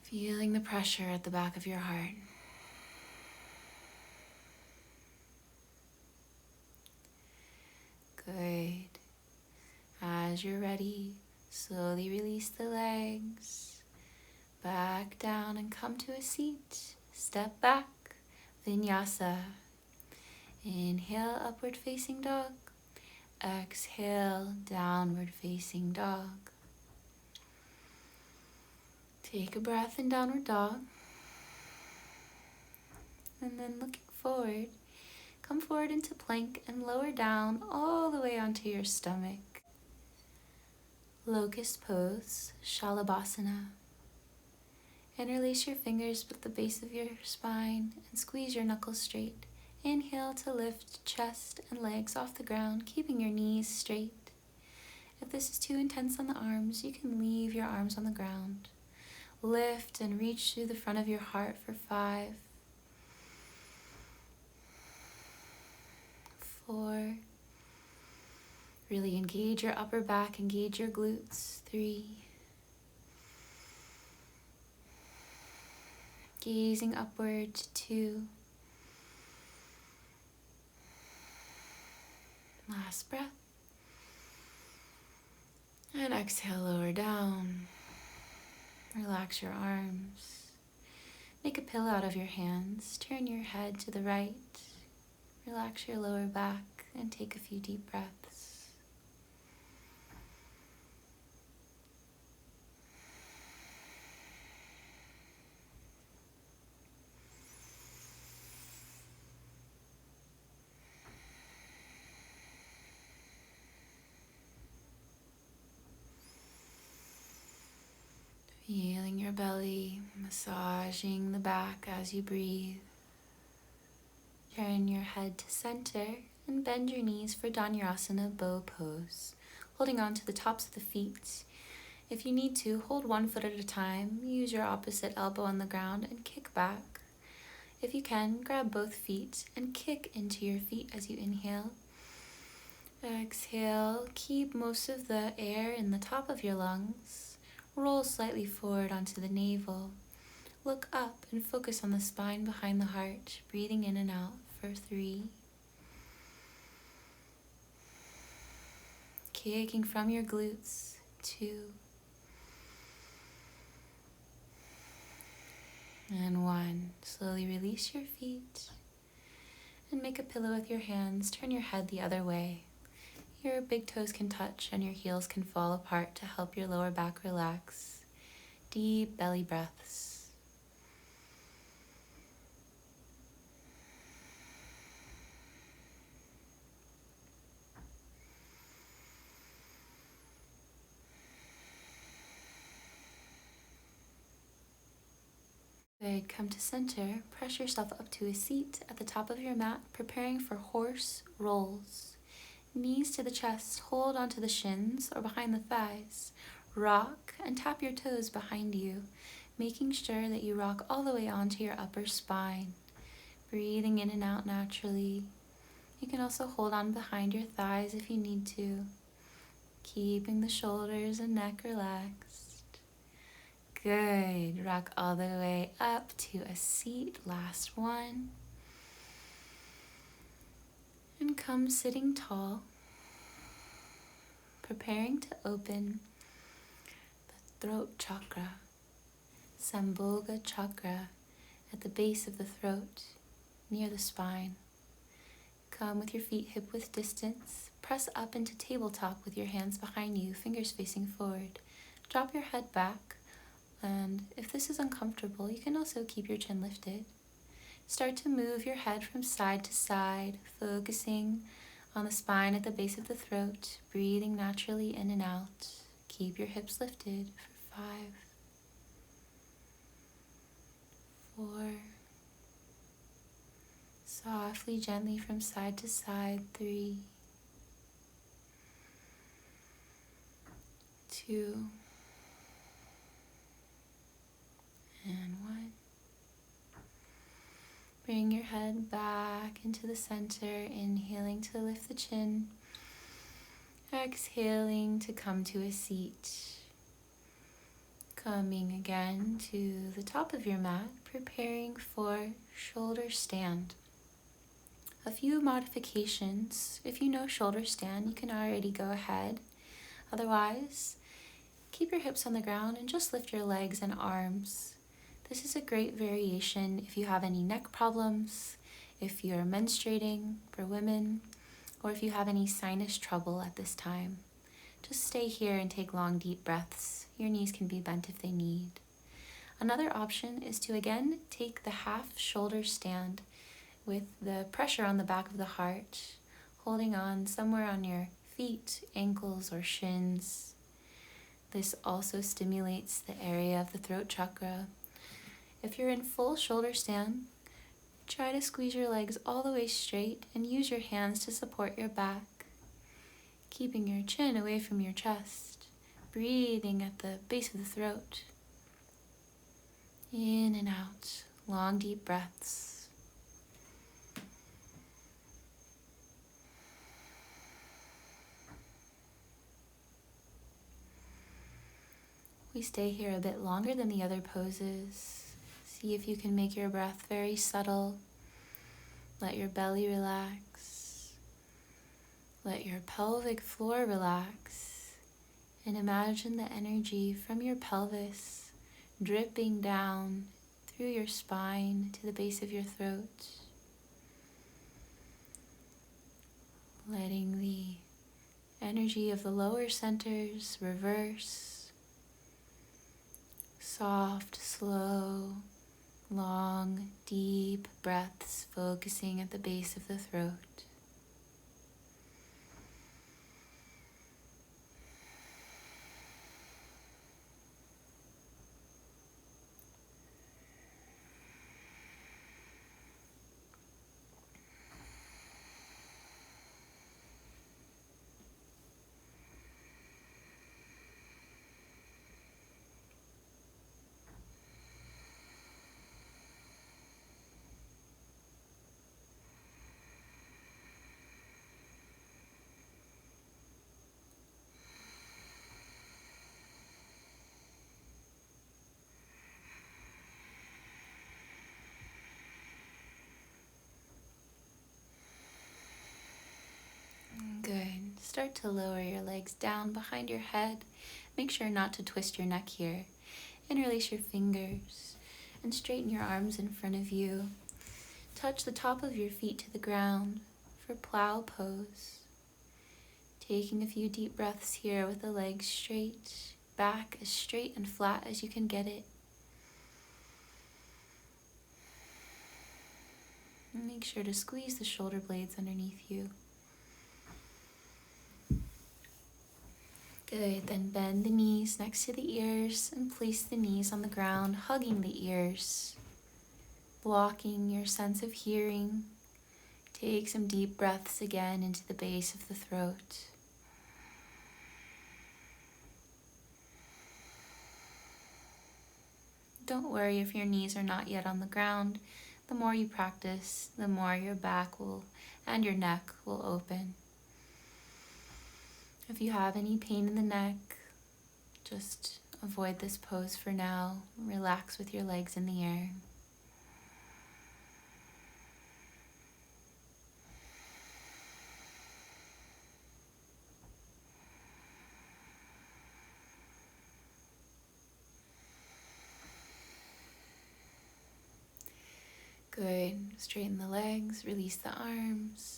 Feeling the pressure at the back of your heart. Good. As you're ready, slowly release the legs. Back down and come to a seat. Step back. Vinyasa. Inhale, upward facing dog. Exhale, downward facing dog. Take a breath in downward dog. And then looking forward, come forward into plank and lower down all the way onto your stomach. Locust pose, Shalabhasana. Interlace your fingers with the base of your spine and squeeze your knuckles straight. Inhale to lift chest and legs off the ground, keeping your knees straight. If this is too intense on the arms, you can leave your arms on the ground. Lift and reach through the front of your heart for 5, 4. Really engage your upper back, engage your glutes. 3. Gazing upward. 2. Last breath. And exhale, lower down. Relax your arms. Make a pillow out of your hands. Turn your head to the right. Relax your lower back and take a few deep breaths. Feeling your belly, massaging the back as you breathe. Turn your head to center and bend your knees for Dhanyasana Bow Pose, holding on to the tops of the feet. If you need to, hold one foot at a time, use your opposite elbow on the ground and kick back. If you can, grab both feet and kick into your feet as you inhale. Exhale, keep most of the air in the top of your lungs. Roll slightly forward onto the navel. Look up and focus on the spine behind the heart, breathing in and out for 3. Kicking from your glutes. 2. And 1. Slowly release your feet and make a pillow with your hands. Turn your head the other way. Your big toes can touch and your heels can fall apart to help your lower back relax. Deep belly breaths. Good. Come to center. Press yourself up to a seat at the top of your mat, preparing for horse rolls. Knees to the chest, hold onto the shins or behind the thighs. Rock and tap your toes behind you, making sure that you rock all the way onto your upper spine. Breathing in and out naturally. You can also hold on behind your thighs if you need to, keeping the shoulders and neck relaxed. Good. Rock all the way up to a seat. Last one. And come sitting tall, preparing to open the throat chakra, Sambhoga chakra, at the base of the throat, near the spine. Come with your feet hip-width distance. Press up into tabletop with your hands behind you, fingers facing forward. Drop your head back, and if this is uncomfortable, you can also keep your chin lifted. Start to move your head from side to side, focusing on the spine at the base of the throat, breathing naturally in and out. Keep your hips lifted for 5, 4. Softly, gently from side to side. 3, 2, and 1. Bring your head back into the center, inhaling to lift the chin, exhaling to come to a seat. Coming again to the top of your mat, preparing for shoulder stand. A few modifications. If you know shoulder stand, you can already go ahead. Otherwise, keep your hips on the ground and just lift your legs and arms. This is a great variation if you have any neck problems, if you're menstruating for women, or if you have any sinus trouble at this time. Just stay here and take long, deep breaths. Your knees can be bent if they need. Another option is to again take the half shoulder stand with the pressure on the back of the heart, holding on somewhere on your feet, ankles, or shins. This also stimulates the area of the throat chakra. If you're in full shoulder stand, try to squeeze your legs all the way straight and use your hands to support your back, keeping your chin away from your chest, breathing at the base of the throat. In and out, long deep breaths. We stay here a bit longer than the other poses. See if you can make your breath very subtle. Let your belly relax. Let your pelvic floor relax. And imagine the energy from your pelvis dripping down through your spine to the base of your throat. Letting the energy of the lower centers reverse. Soft, slow, long, deep breaths focusing at the base of the throat. Good. Start to lower your legs down behind your head. Make sure not to twist your neck here. Interlace your fingers and straighten your arms in front of you. Touch the top of your feet to the ground for plow pose. Taking a few deep breaths here with the legs straight, back as straight and flat as you can get it. And make sure to squeeze the shoulder blades underneath you. Good, then bend the knees next to the ears and place the knees on the ground, hugging the ears, blocking your sense of hearing. Take some deep breaths again into the base of the throat. Don't worry if your knees are not yet on the ground. The more you practice, the more your back and your neck will open. If you have any pain in the neck, just avoid this pose for now. Relax with your legs in the air. Good. Straighten the legs, release the arms.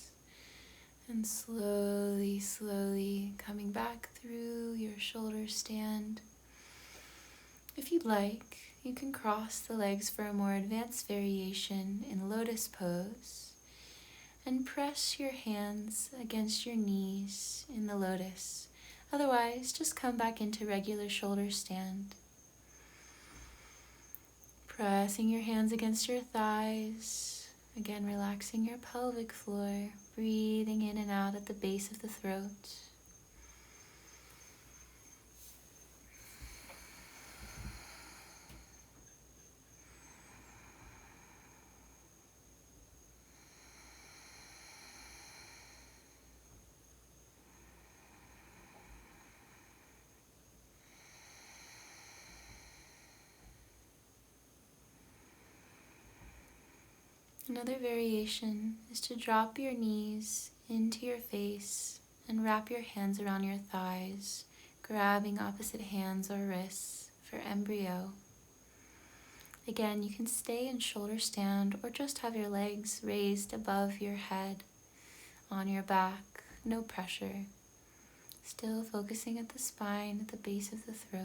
And slowly, slowly coming back through your shoulder stand. If you'd like, you can cross the legs for a more advanced variation in lotus pose and press your hands against your knees in the lotus. Otherwise, just come back into regular shoulder stand. Pressing your hands against your thighs. Again, relaxing your pelvic floor, breathing in and out at the base of the throat. Another variation is to drop your knees into your face and wrap your hands around your thighs, grabbing opposite hands or wrists for embryo. Again, you can stay in shoulder stand or just have your legs raised above your head on your back, no pressure. Still focusing at the spine, at the base of the throat.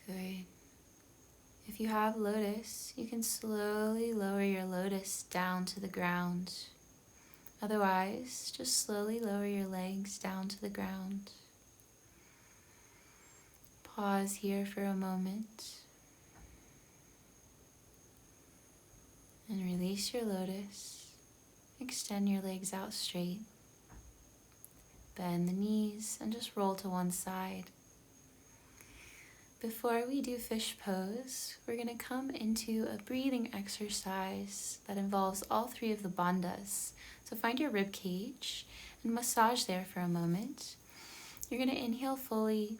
Good. If you have lotus, you can slowly lower your lotus down to the ground. Otherwise, just slowly lower your legs down to the ground. Pause here for a moment. And release your lotus. Extend your legs out straight. Bend the knees and just roll to one side. Before we do fish pose, we're going to come into a breathing exercise that involves all three of the bandhas. So find your rib cage and massage there for a moment. You're going to inhale fully,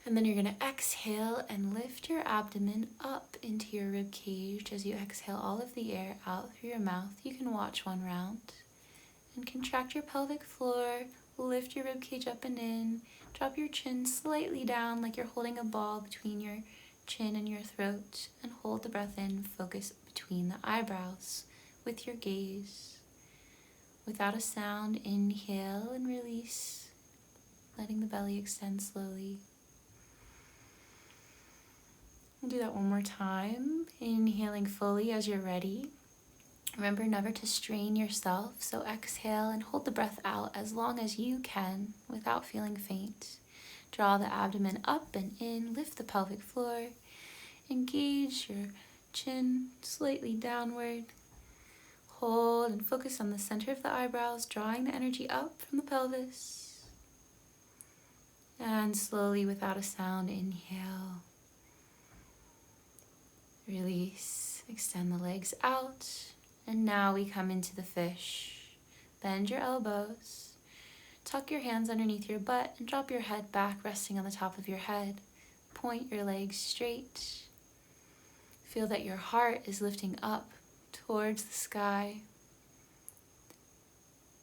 and then you're going to exhale and lift your abdomen up into your rib cage as you exhale all of the air out through your mouth. You can watch one round. And contract your pelvic floor, lift your rib cage up and in. Drop your chin slightly down like you're holding a ball between your chin and your throat, and hold the breath in. Focus between the eyebrows with your gaze. Without a sound, inhale and release, letting the belly extend slowly. We'll do that one more time, inhaling fully as you're ready. Remember never to strain yourself, so exhale and hold the breath out as long as you can without feeling faint. Draw the abdomen up and in, lift the pelvic floor, engage your chin slightly downward. Hold and focus on the center of the eyebrows, drawing the energy up from the pelvis. And slowly, without a sound, inhale. Release, extend the legs out. And now we come into the fish. Bend your elbows, tuck your hands underneath your butt, and drop your head back, resting on the top of your head. Point your legs straight. Feel that your heart is lifting up towards the sky.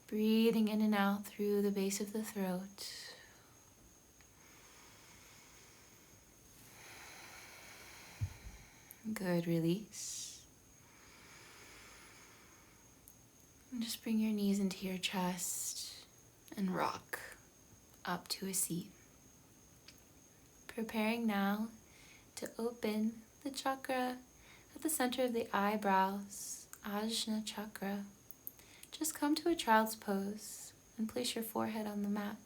Breathing in and out through the base of the throat. Good, release. And just bring your knees into your chest and rock up to a seat. Preparing now to open the chakra at the center of the eyebrows, Ajna Chakra. Just come to a child's pose and place your forehead on the mat.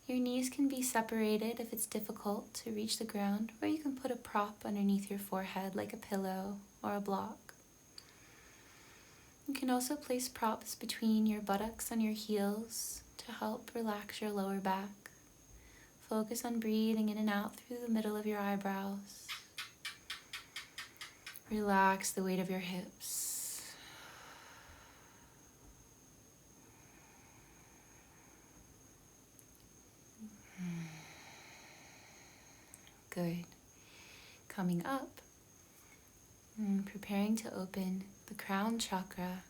Your knees can be separated if it's difficult to reach the ground, or you can put a prop underneath your forehead like a pillow or a block. You can also place props between your buttocks and your heels to help relax your lower back. Focus on breathing in and out through the middle of your eyebrows. Relax the weight of your hips. Good. Coming up, preparing to open the crown chakra.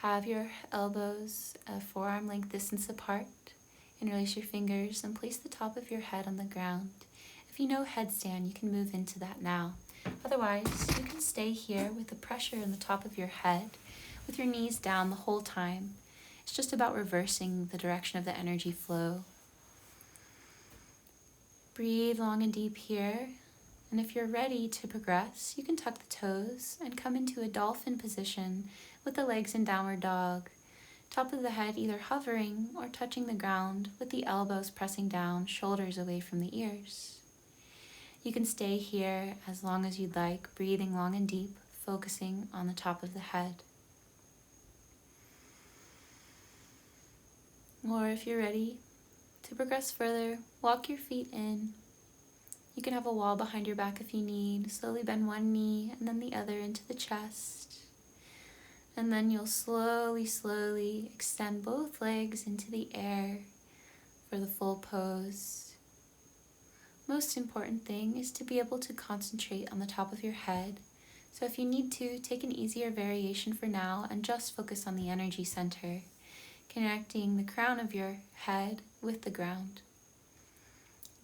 Have your elbows a forearm length distance apart. Interlace your fingers and place the top of your head on the ground. If you know headstand, you can move into that now. Otherwise, you can stay here with the pressure in the top of your head, with your knees down the whole time. It's just about reversing the direction of the energy flow. Breathe long and deep here. And if you're ready to progress, you can tuck the toes and come into a dolphin position with the legs in downward dog. Top of the head either hovering or touching the ground with the elbows pressing down, shoulders away from the ears. You can stay here as long as you'd like, breathing long and deep, focusing on the top of the head. Or if you're ready to progress further, walk your feet in. You can have a wall behind your back if you need. Slowly bend one knee and then the other into the chest. And then you'll slowly extend both legs into the air for the full pose. most important thing is to be able to concentrate on the top of your head. So if you need to, take an easier variation for now and just focus on the energy center, connecting the crown of your head with the ground.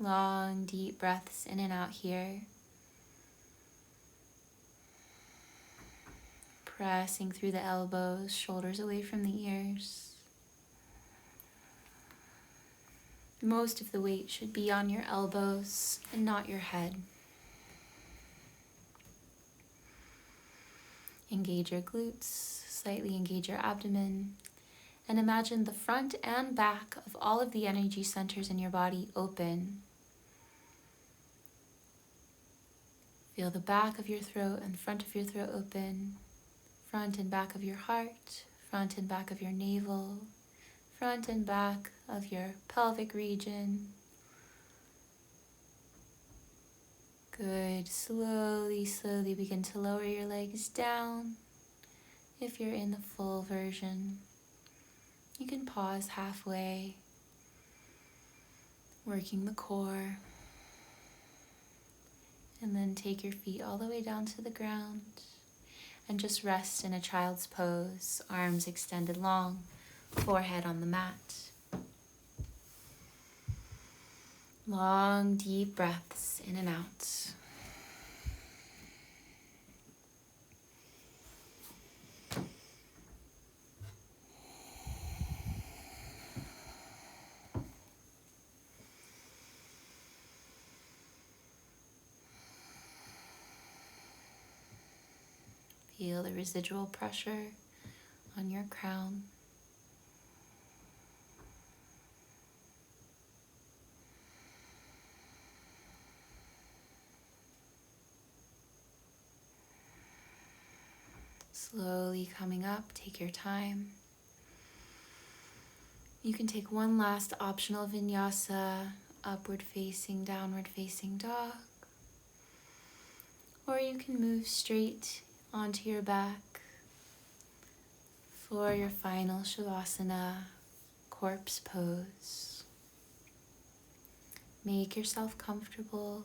Long, deep breaths in and out here. Pressing through the elbows, shoulders away from the ears. Most of the weight should be on your elbows and not your head. Engage your glutes, slightly engage your abdomen, and imagine the front and back of all of the energy centers in your body open. Feel the back of your throat and front of your throat open, front and back of your heart, front and back of your navel, front and back of your pelvic region. Good. Slowly, slowly begin to lower your legs down. If you're in the full version, you can pause halfway, working the core. And then take your feet all the way down to the ground and just rest in a child's pose, arms extended long, forehead on the mat. Long, deep breaths in and out. Feel the residual pressure on your crown. Slowly coming up, take your time. You can take one last optional vinyasa, upward facing, downward facing dog. Or you can move straight onto your back for your final Shavasana, corpse pose. Make yourself comfortable,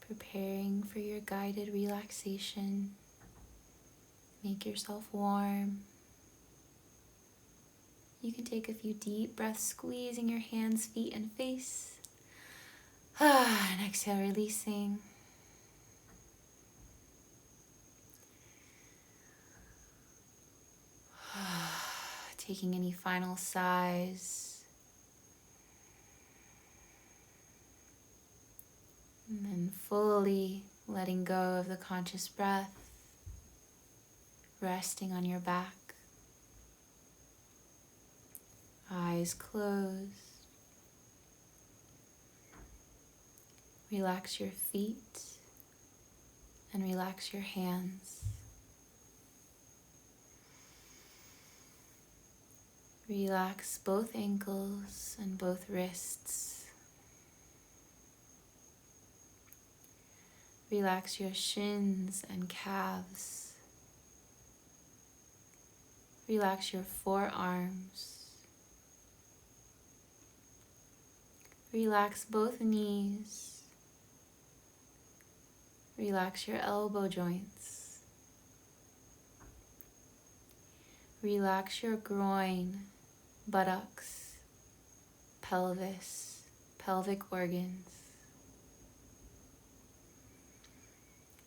preparing for your guided relaxation. Make yourself warm. You can take a few deep breaths, squeezing your hands, feet, and face. And exhale, releasing. Taking any final sighs. And then fully letting go of the conscious breath, resting on your back. Eyes closed. Relax your feet and relax your hands. Relax both ankles and both wrists. Relax your shins and calves. Relax your forearms. Relax both knees. Relax your elbow joints. Relax your groin, buttocks, pelvis, pelvic organs.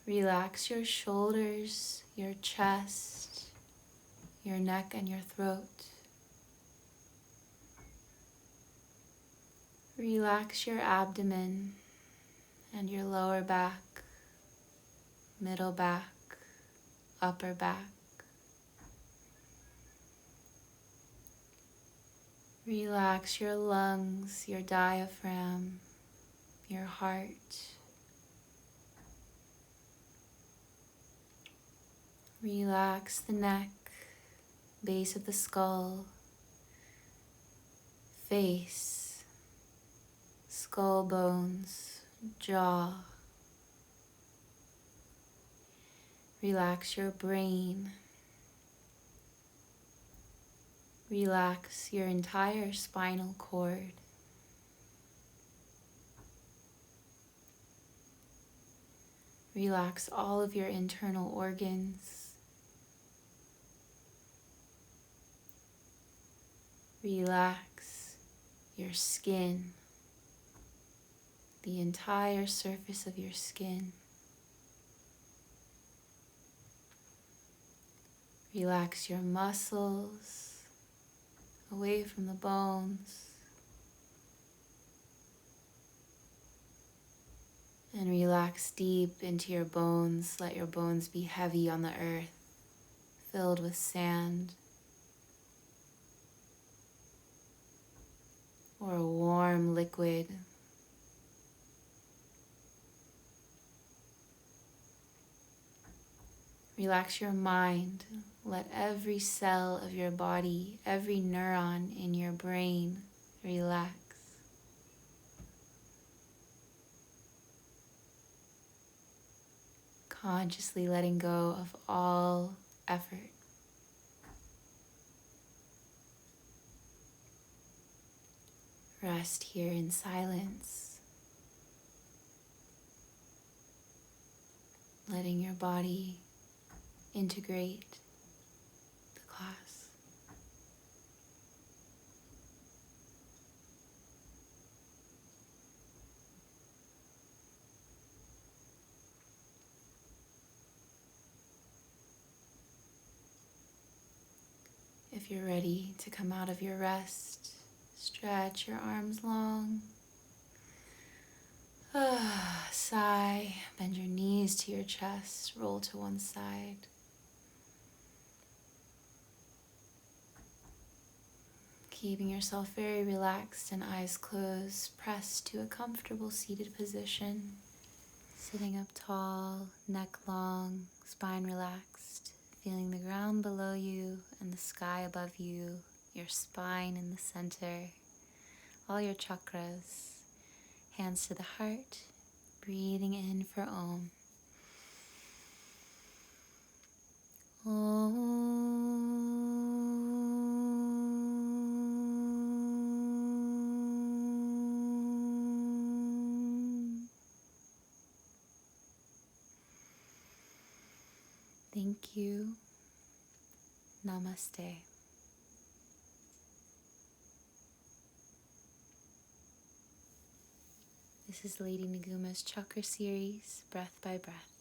Relax your shoulders, your chest, your neck and your throat. Relax your abdomen and your lower back, middle back, upper back. Relax your lungs, your diaphragm, your heart. Relax the neck, base of the skull, face, skull bones, jaw. Relax your brain. Relax your entire spinal cord. Relax all of your internal organs. Relax your skin, the entire surface of your skin. Relax your muscles away from the bones. And relax deep into your bones. Let your bones be heavy on the earth, filled with sand, or a warm liquid. Relax your mind. Let every cell of your body, every neuron in your brain relax. Consciously letting go of all effort. Rest here in silence, letting your body integrate the class. If you're ready to come out of your rest, stretch your arms long. Sigh, bend your knees to your chest, roll to one side. Keeping yourself very relaxed and eyes closed, press to a comfortable seated position. Sitting up tall, neck long, spine relaxed, feeling the ground below you and the sky above you, your spine in the center, all your chakras. Hands to the heart, breathing in for Om. Om. Thank you. Namaste. This is Lady Niguma's Chakra series, breath by breath.